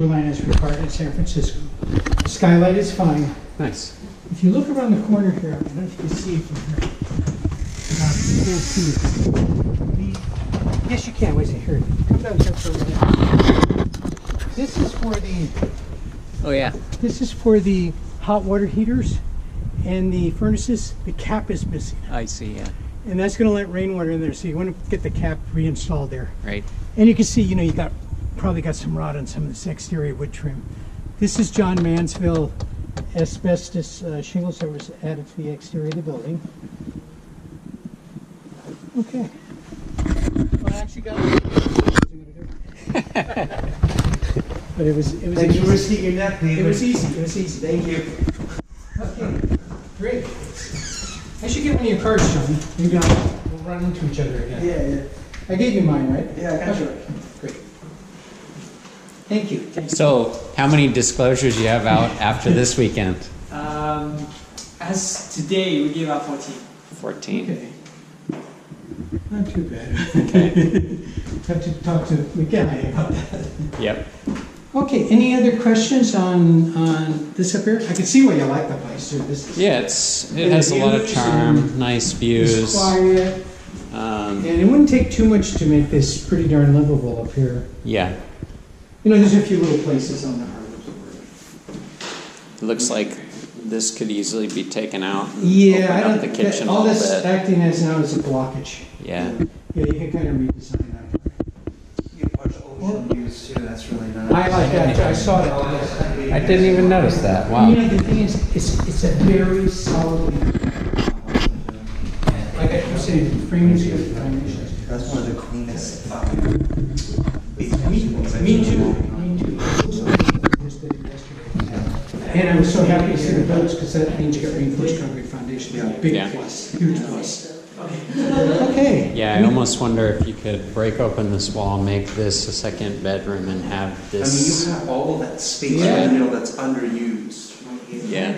line is required in San Francisco. The skylight is fine. Nice. If you look around the corner here, I don't know if you can see it from here. Yes, you can. Wait a second. Here. Come down here for a minute. This is for the. Oh yeah. This is for the hot water heaters and the furnaces. The cap is missing. I see. Yeah. And that's going to let rainwater in there. So you want to get the cap reinstalled there. Right. And you can see, you probably got some rot on some of this exterior wood trim. This is John Mansville asbestos shingles that was added to the exterior of the building. Okay. Well, I actually got but it was Thank you for risking your neck, David. It was easy. Thank you. Okay, great. I should get one of your cards, John. Maybe we'll run into each other again. Yeah. I gave you mine, right? Yeah, I got you. Great. Thank you. So, how many disclosures you have out after this weekend? As today, we gave out 14. 14. Okay. Not too bad. Okay. Have to talk to McKenna about that. Yep. Okay, any other questions on this up here? I can see why you like the place too. This is Yeah, it has a lot of charm, nice views. It's quiet. And it wouldn't take too much to make this pretty darn livable up here. Yeah. There's a few little places on the harbor. It looks like this could easily be taken out. And Yeah, open up the kitchen all a little this bit. acting as now is a blockage. Yeah. Yeah, you can kind of redesign that. You watch ocean views too, that's really nice. I like that. I saw that. I didn't even notice that. Wow. The thing is, it's a very solid. Like I was saying, the framing is good. That's one of the cleanest. Me too. Just did it yesterday. And I was so happy to see the boats because that means you got reinforced concrete foundation. Big Yeah. plus, huge plus. Okay. Yeah, I almost wonder if you could break open this wall, make this a second bedroom, and have this. You have all of that space Yeah. in the middle that's underused. Yeah.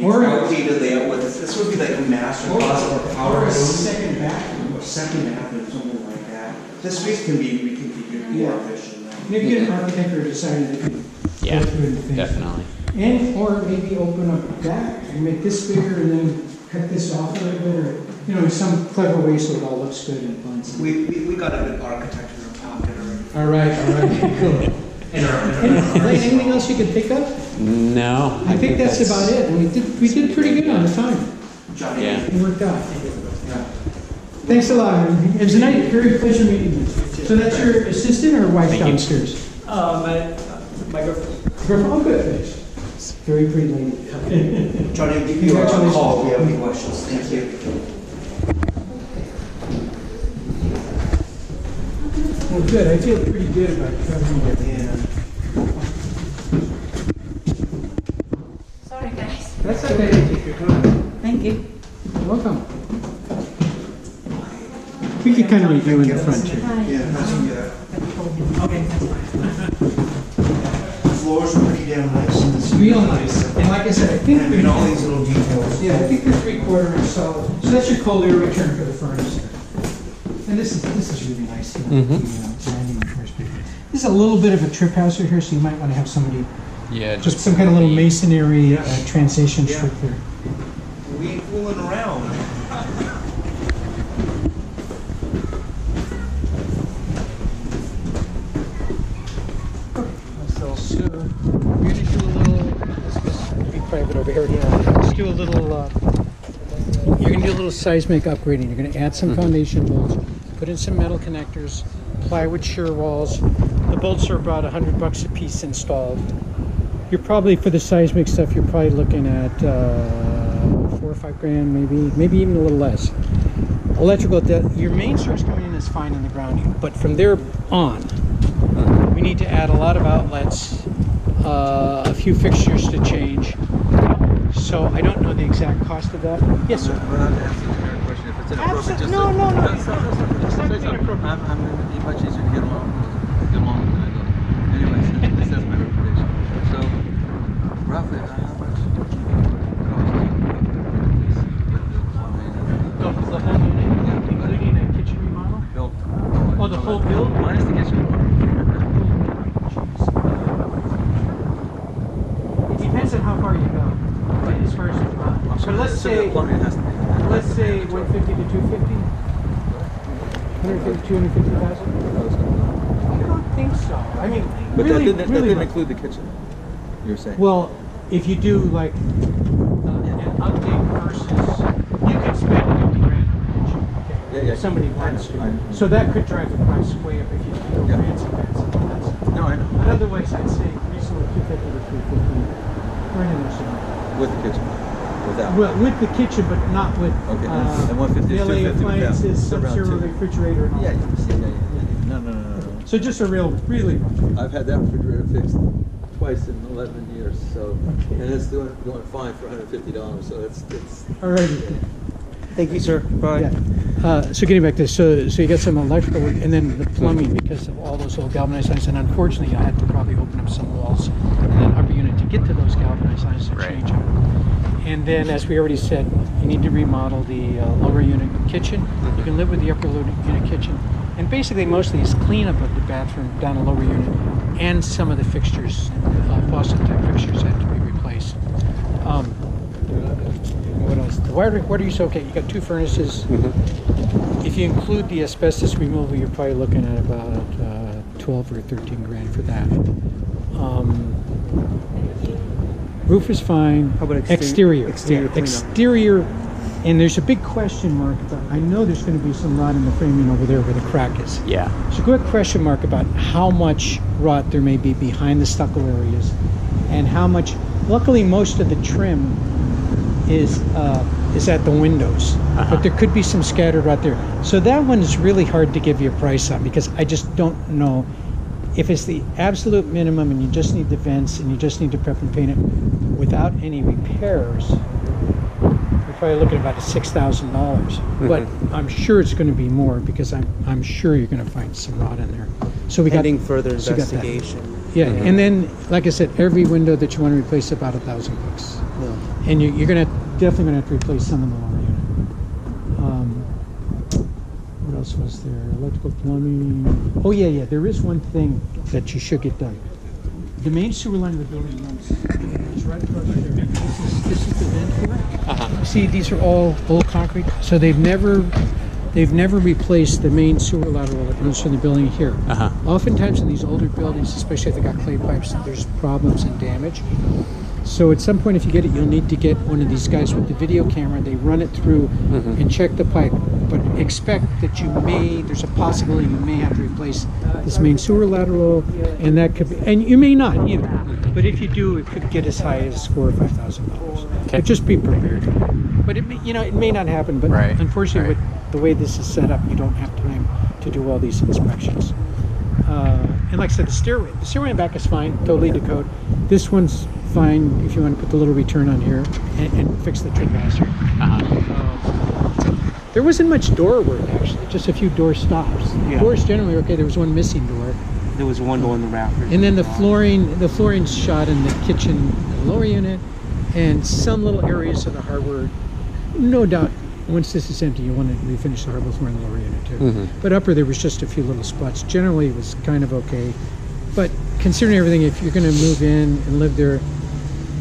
Or- outdated layout with this would be like a master closet or power Or a room. second bathroom. Or second bathroom, something like that. This space can be reconfigured more efficiently. Maybe get an architect or a designer that can Yeah, go through and finish. definitely. And, or maybe open up that and make this bigger and then cut this off a little bit, or, some clever way so it all looks good and blends in. We got a good architect in our pocket already. All right, cool. Anything else you could think of? No. I think that's about it. And we did pretty good on the time. Johnny. Yeah. It worked out. Yeah. Thanks a lot. It was a nice, very pleasure meeting you. So that's your assistant or wife Thank you. downstairs? My girlfriend. Oh, good. Very pretty lady. Johnny, I'll give you a call if you have any questions. Thank you. Well, good. I feel pretty good about covering it. Sorry, guys. That's okay. Take your time. Thank you. You're welcome. We could kind of review in the front too. Hi. Yeah, that's good. Okay, that's fine. The floors are pretty damn nice. And It's real nice. And like I said, I think And all these little details. yeah, I think they're 3/4 inch solid. So that's your cold air return for the furnace. And this is really nice. Landing in first place. This is a little bit of a trip hazard here, so you might want to have somebody Yeah, just some kind of little masonry transition Yeah. strip there. We ain't fooling around. So we're gonna do a little. Let's be private over here. Yeah. Let's do a little. You're gonna do a little seismic upgrading. You're gonna add some foundation bolts, put in some metal connectors, plywood shear walls. The bolts are about $100 a piece installed. You're probably for the seismic stuff. You're probably looking at $4 or $5 grand, maybe even a little less. Electrical. Your main source coming in is fine in the grounding, but from there on, we need to add a lot of outlets, a few fixtures to change. So I don't know the exact cost of that. Yes, sir. We're not asking your question if it's inappropriate. Just No. It's not It's not inappropriate. I'm much easier to get along than I go. Anyways, this is my reputation. So, roughly, how much cost The whole unit, including a kitchen remodel? built? Oh, the whole build? Minus the kitchen. Considering the plumbing has to be. let's say 150 to 250. 150, 250,000. I don't think so. I mean, But really, that really didn't much. include the kitchen. You're saying. Well, if you do like an update versus, you could spend 50 grand on a kitchen. Okay? Yeah, If somebody I wants know, I know. to. So that could drive the price way up if you go Yeah. fancy and all that stuff. No, I know. But otherwise, I'd say reasonable 250 to 350. Right in there somewhere. With the kitchen. Without. Well, with the kitchen, but not with Okay, and 150 is the LA 250 without. appliances, So around sub-zero two. refrigerator, and all Yeah, that. yeah. No. So just a real, really. I've had that refrigerator fixed twice in 11 years, so, Okay. and it's going fine for $150, so it's. Alrighty. Thank you, sir. Bye. Yeah. So getting back to this, so you got some electrical work, and then the plumbing because of all those old galvanized lines, and unfortunately I had to probably open up some walls in that upper unit to get to those galvanized lines to change them. And then, as we already said, you need to remodel the lower unit kitchen. You can live with the upper unit kitchen, and basically most of these cleanup of the bathroom down the lower unit, and some of the fixtures, faucet type fixtures, have to be replaced. What else? The water use, okay, you got 2 furnaces. If you include the asbestos removal, you're probably looking at about 12 or 13 grand for that. Roof is fine. How about exterior? exterior Yeah, cleanup? exterior, and there's a big question mark about, I know there's going to be some rot in the framing over there where the crack is. Yeah. There's a good question mark about how much rot there may be behind the stucco areas, and how much. Luckily, most of the trim is at the windows, but there could be some scattered rot there. So that one is really hard to give you a price on because I just don't know if it's the absolute minimum and you just need the vents and you just need to prep and paint it without any repairs. You're probably looking at about $6,000, but I'm sure it's going to be more because I'm sure you're going to find some rot in there. So we Pending got further so we got that. investigation. Yeah, and then like I said, every window that you want to replace about $1,000, Yeah. and you're gonna definitely gonna have to replace some in the lower unit. What else was there? Electrical, plumbing. Oh yeah, there is one thing that you should get done. The main sewer line of the building runs is right across there. This is the vent here. See, these are all old concrete, so they've never replaced the main sewer lateral that runs from the building here. Oftentimes in these older buildings, especially if they got clay pipes, there's problems and damage. So at some point, if you get it, you'll need to get one of these guys with the video camera. They run it through and check the pipe, but expect that there's a possibility you may have to replace this main sewer lateral, and that could be, and you may not either. But if you do, it could get as high as $4,000 or $5,000. Okay. But just be prepared. But it may not happen. But Right, unfortunately, right. with the way this is set up, you don't have time to do all these inspections. And like I said, the stairway in the back is fine, totally to code. This one's fine if you want to put the little return on here and fix the trim master. There wasn't much door work actually, just a few door stops. Yeah. Doors generally are okay. There was one missing door, There was one door in the rafters. and then the flooring's shot in the kitchen, in the lower unit, and some little areas of the hardware. No doubt, once this is empty, you want to refinish the hardware floor in the lower unit too. But upper, there was just a few little spots. Generally, it was kind of okay. But considering everything, if you're going to move in and live there,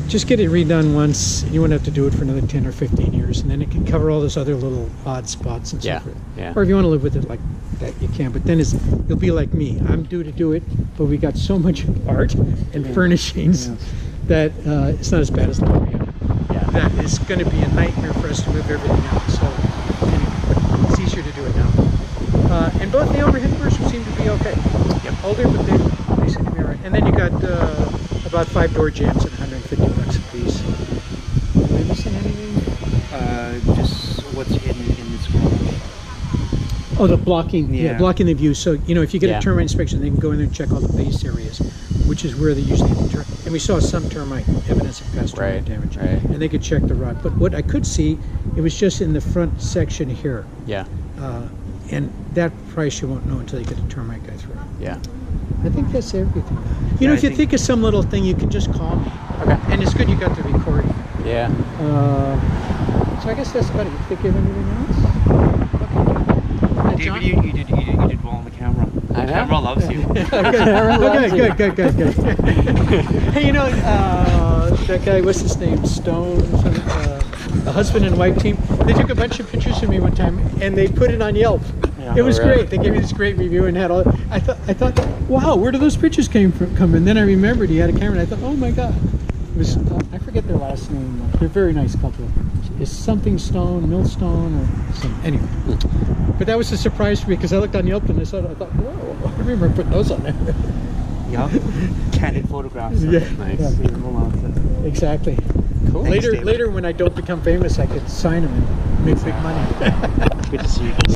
just get it redone once. You won't have to do it for another 10 or 15 years, and then it can cover all those other little odd spots and so Yeah, forth. yeah. Or if you want to live with it like that, you can. But then you'll be like me. I'm due to do it, but we got so much art and furnishings that it's not as bad as the lower unit. That is going to be a nightmare for us to move everything out. So anyway, it's easier to do it now. And both the overhead doors seem to be okay. Older, but they seem to be all right. And then you got about 5 door jams at $150 a piece. Am I missing anything? Just what's hidden in this garage. Oh, the blocking. Yeah, Yeah. blocking the view. So, if you get Yeah. a termite inspection, they can go in there and check all the base areas, which is where they usually deter. And we saw some termite, evidence of past termite Right, damage. right. And they could check the rot. But what I could see, it was just in the front section here. Yeah. And that price you won't know until you get the termite guy through. Yeah. I think that's everything. Yeah, If I you think of some little thing, you can just call me. Okay. And it's good you got the recording. Yeah. So I guess that's about it. You think of anything else? Okay. John? David, you did well on the camera. I The know. camera loves you. Okay, good. Hey, that guy, what's his name? Stone? a husband and wife team. They took a bunch of pictures of me one time, and they put it on Yelp. Yeah. It was Oh, really? great. They gave me this great review and had all. I thought, wow, where do those pictures come? And then I remembered he had a camera, and I thought, oh my god, it was. I forget their last name. They're a very nice couple. It's something Stone, Millstone, or some. Anyway, but that was a surprise for me because I looked on Yelp and I thought, whoa, I remember putting those on there. Yeah. Candid photographs. Yeah. Nice. Yeah. Leave them alone. Exactly. Cool. Thanks, Later, David. later when I don't become famous, I could sign them and make big money. Good to see you.